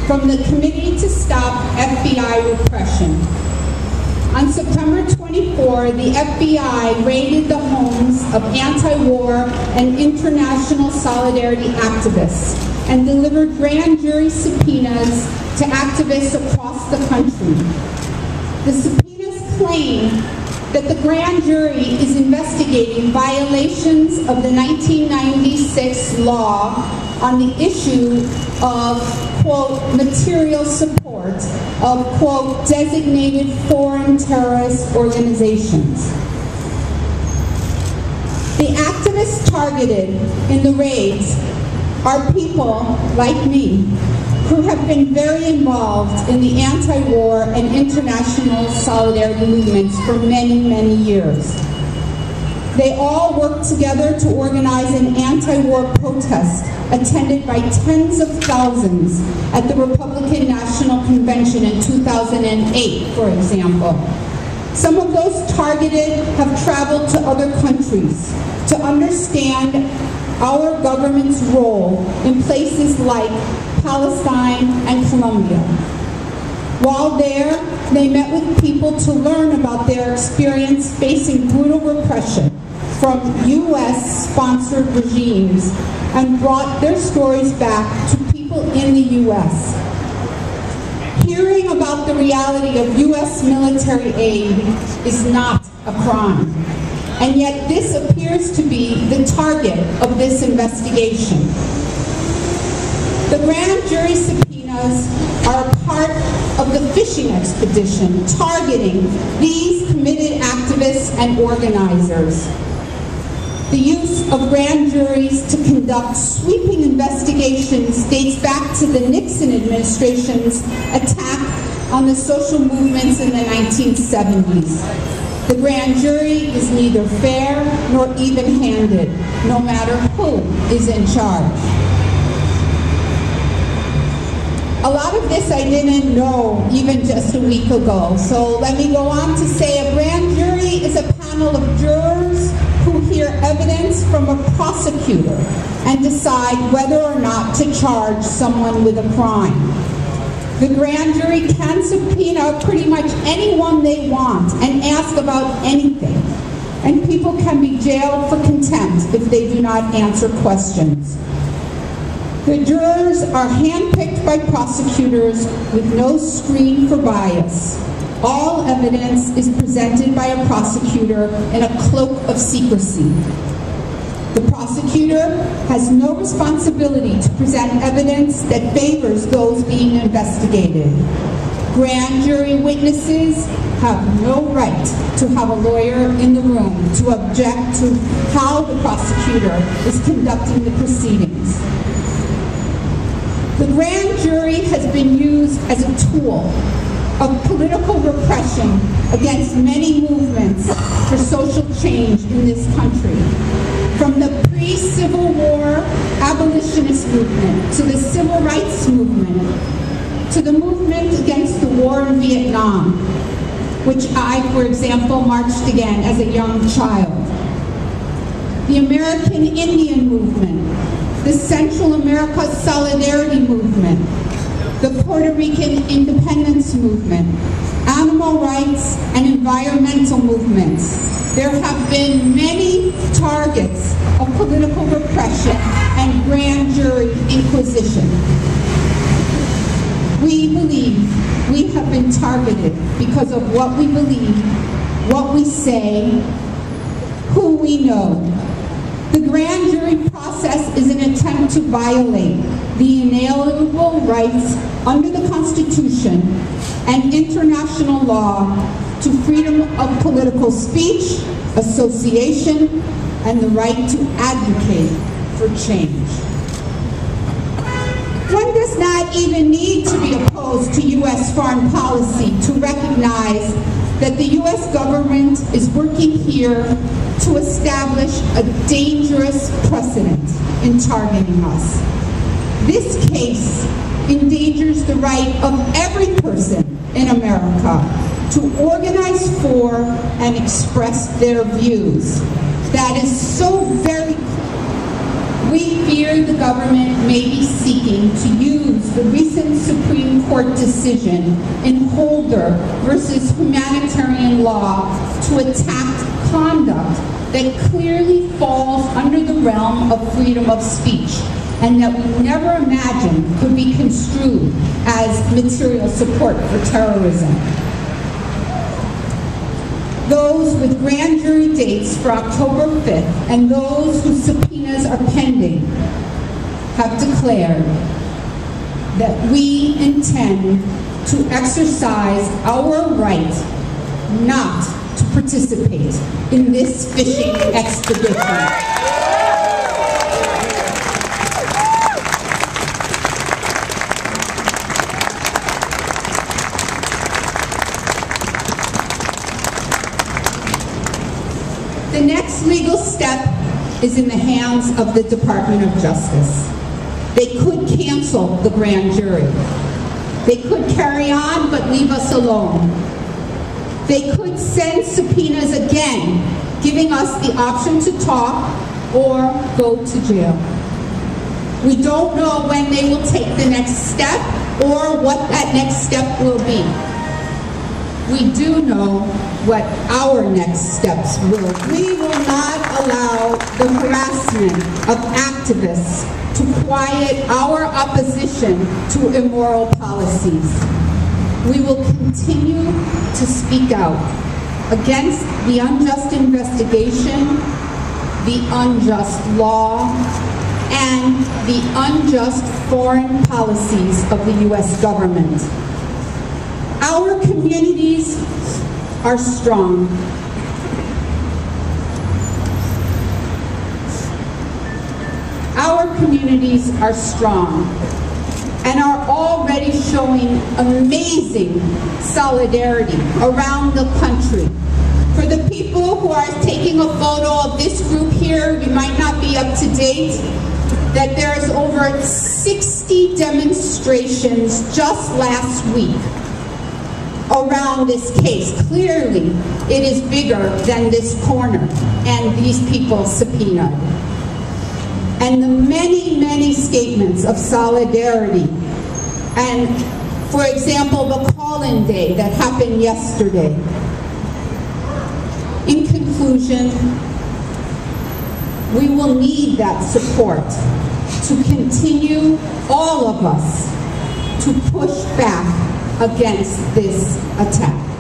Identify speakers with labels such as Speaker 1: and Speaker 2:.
Speaker 1: from the Committee to Stop FBI Repression. On September 24, the FBI raided the homes of anti-war and international solidarity activists and delivered grand jury subpoenas to activists across the country. The subpoenas claim that the grand jury is investigating violations of the 1996 law on the issue of, quote, material support of, quote, designated foreign terrorist organizations. The activists targeted in the raids are people like me who have been very involved in the anti-war and international solidarity movements for many, many years. They all worked together to organize an anti-war protest attended by tens of thousands at the Republican National Convention in 2008, for example. Some of those targeted have traveled to other countries to understand our government's role in places like Palestine and Colombia. While there, they met with people to learn about their experience facing brutal repression from U.S.-sponsored regimes and brought their stories back to people in the U.S. Hearing about the reality of U.S. military aid is not a crime, and yet this appears to be the target of this investigation. The grand jury subpoenas are a part of the fishing expedition targeting these committed activists and organizers. The use of grand juries to conduct sweeping investigations dates back to the Nixon administration's attack on the social movements in the 1970s. The grand jury is neither fair nor even-handed, no matter who is in charge. A lot of this I didn't know even just a week ago, so let me go on to say a grand jury is a panel of jurors who hear evidence from a prosecutor and decide whether or not to charge someone with a crime. The grand jury can subpoena pretty much anyone they want and ask about anything, and people can be jailed for contempt if they do not answer questions. The jurors are handpicked by prosecutors with no screen for bias. All evidence is presented by a prosecutor in a cloak of secrecy. The prosecutor has no responsibility to present evidence that favors those being investigated. Grand jury witnesses have no right to have a lawyer in the room to object to how the prosecutor is conducting the proceedings. The grand jury has been used as a tool of political repression against many movements for social change in this country. From the pre-Civil War abolitionist movement, to the Civil Rights movement, to the movement against the war in Vietnam, which I, for example, marched again as a young child. The American Indian movement, the Central America Solidarity movement, the Puerto Rican independence movement, animal rights and environmental movements. There have been many targets of political repression and grand jury inquisition. We believe we have been targeted because of what we believe, what we say, who we know. The grand jury process is an attempt to violate the inalienable rights under the Constitution and international law to freedom of political speech, association, and the right to advocate for change. One does not even need to be opposed to U.S. foreign policy to recognize that the U.S. government is working here to establish a dangerous precedent in targeting us. This case endangers the right of every person in America to organize for and express their views. That is so very clear. We fear the government may be seeking to use the recent Supreme Court decision in Holder versus Humanitarian Law to attack conduct that clearly falls under the realm of freedom of speech and that we never imagined could be construed as material support for terrorism. Those with grand jury dates for October 5th and those whose subpoenas are pending have declared that we intend to exercise our right not to participate in this fishing expedition. The next legal step is in the hands of the Department of Justice. They could cancel the grand jury. They could carry on but leave us alone. They could send subpoenas again, giving us the option to talk or go to jail. We don't know when they will take the next step or what that next step will be. We do know what our next steps will be. We will not allow the harassment of activists to quiet our opposition to immoral policies. We will continue to speak out against the unjust investigation, the unjust law, and the unjust foreign policies of the U.S. government. Our communities are strong. Our communities are strong and are already showing amazing solidarity around the country. For the people who are taking a photo of this group here, you might not be up to date, that there's over 60 demonstrations just last week around this case. Clearly, it is bigger than this corner and these people subpoenaed. And the many, many statements of solidarity, and for example, the call-in day that happened yesterday. In conclusion, we will need that support to continue, all of us, to push back against this attack.